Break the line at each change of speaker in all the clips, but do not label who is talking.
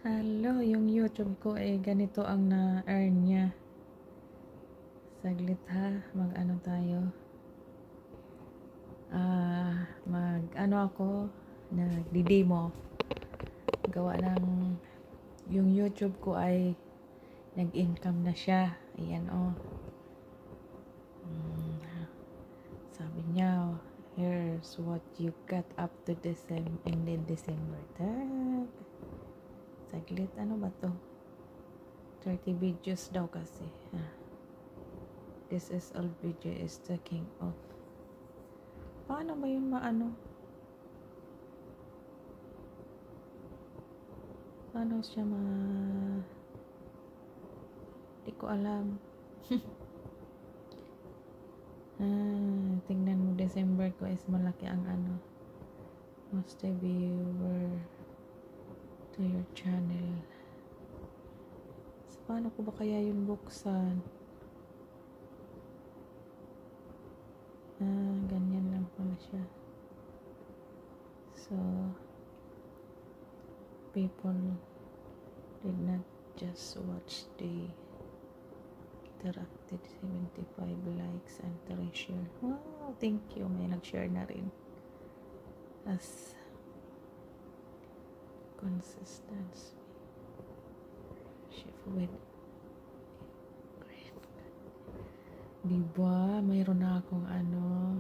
Hello, yung YouTube ko ay ganito ang na-earn niya. Saglit ha, mag-ano tayo. Mag-ano ako, nagdi-demo. Gawa ng, yung YouTube ko ay nag-income na siya. Ayan oh. Sabi niya, here's what you got up to December, and then December. Tag. Saglit, ano ba to? 30 videos daw kasi. This is all video is taking off. Paano ba yun maano? Paano siya di ko alam. Tingnan mo, December ko is malaki ang ano. Most viewer to your channel. So, paano ko ba kaya yun buksan? Ganyan lang pala siya. So, people did not just watch the interacted 75 likes and 3 share. Wow, thank you. May nag-share na rin. As consistency. Shift with great. Diba? Mayroon na akong ano.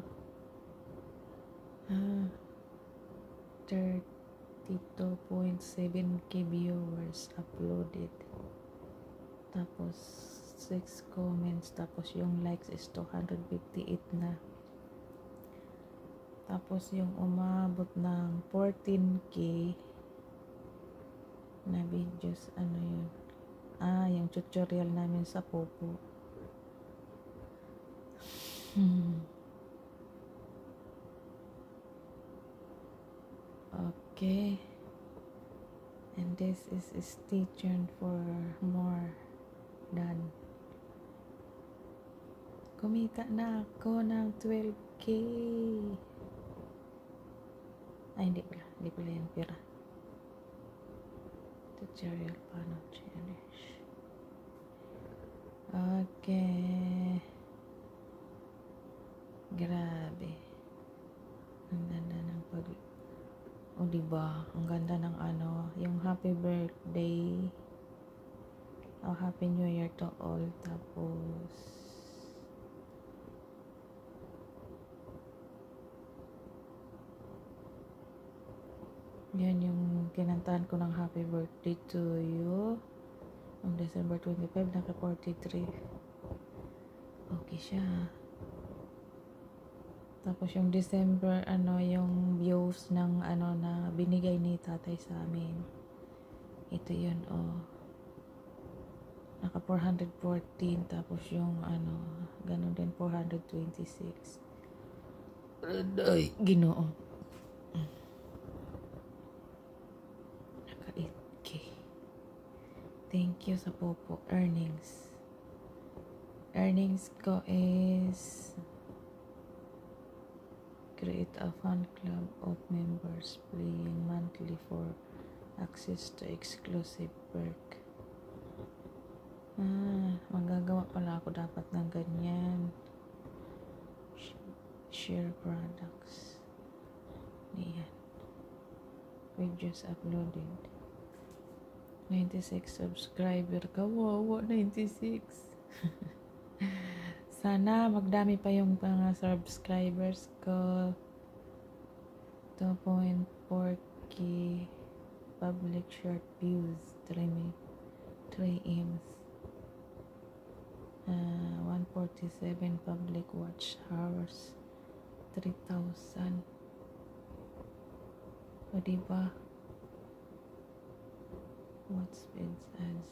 32.7k viewers uploaded. Tapos 6 comments. Tapos yung likes is 258 na. Tapos yung umabot ng 14k na videos, ano yun? Yung tutorial namin sa Popo. Okay. And this is stay tuned for more done. Kumita na ako ng 12k. Ay, hindi pala yan pera. Tutorial paano challenge. Okay. Grabe. Ang ganda ng o diba? Ang ganda ng ano, yung happy birthday. Happy New Year to all. Tapos yan yung kinantahan ko ng happy birthday to you. Ang December 25, naka 43. Okay siya. Tapos yung December, yung views ng na binigay ni tatay sa amin. Ito yun, naka 414. Tapos yung ganun din 426. Ay, Ginoo. Naka 8k. Thank you sa Popo. Earnings ko is create a fan club of members paying monthly for access to exclusive perk. Magagawa pala ako dapat ng ganyan. Share products. Ayan. Videos uploaded. 96 subscriber ka. Wow, 96. Sana magdami pa yung mga subscribers ko. 2.4k public short views. 3 M's. 147 public watch hours. 3,000. O diba? What speeds ads?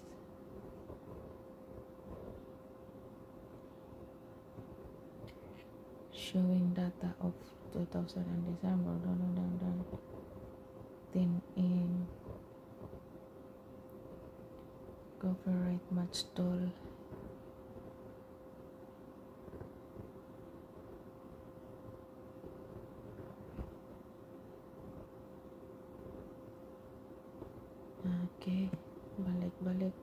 Showing data of 2000 and December. 10 in copyright match tool. Okay, balik.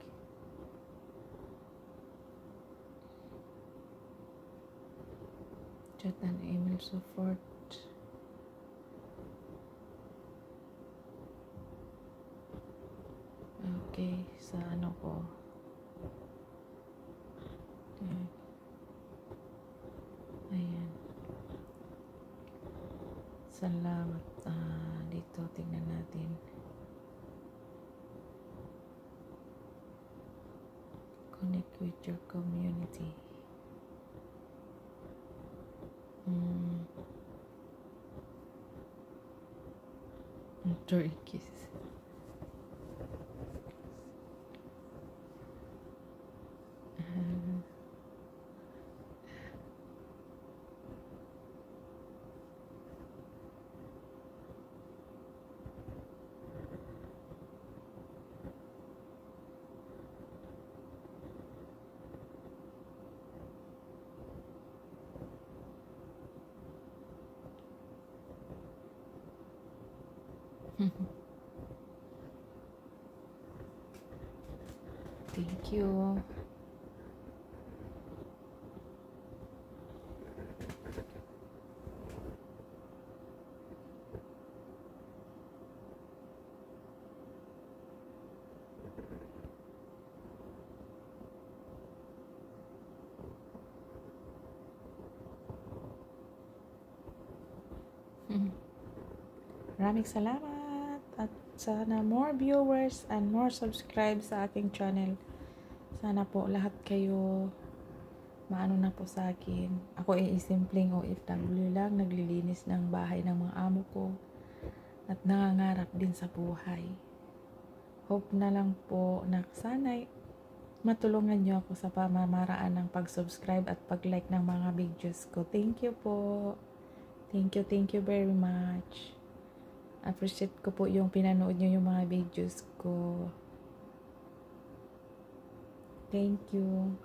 Chat and email support. Okay, sa ano ko. Ayan. Salamat. Dito, tingnan natin. Connect with your community. Turkeys. Thank you. Maraming salamat at sana more viewers and more subscribes sa aking channel. Sana po lahat kayo maano na po sa akin. Ako ay simpleng OFW lang, naglilinis ng bahay ng mga amo ko at nangangarap din sa buhay. Hope na lang po na sana'y matulungan nyo ako sa pamamaraan ng pag-subscribe at pag-like ng mga videos ko. Thank you po. Thank you very much. Appreciate ko po yung pinanood nyo yung mga videos ko. Thank you.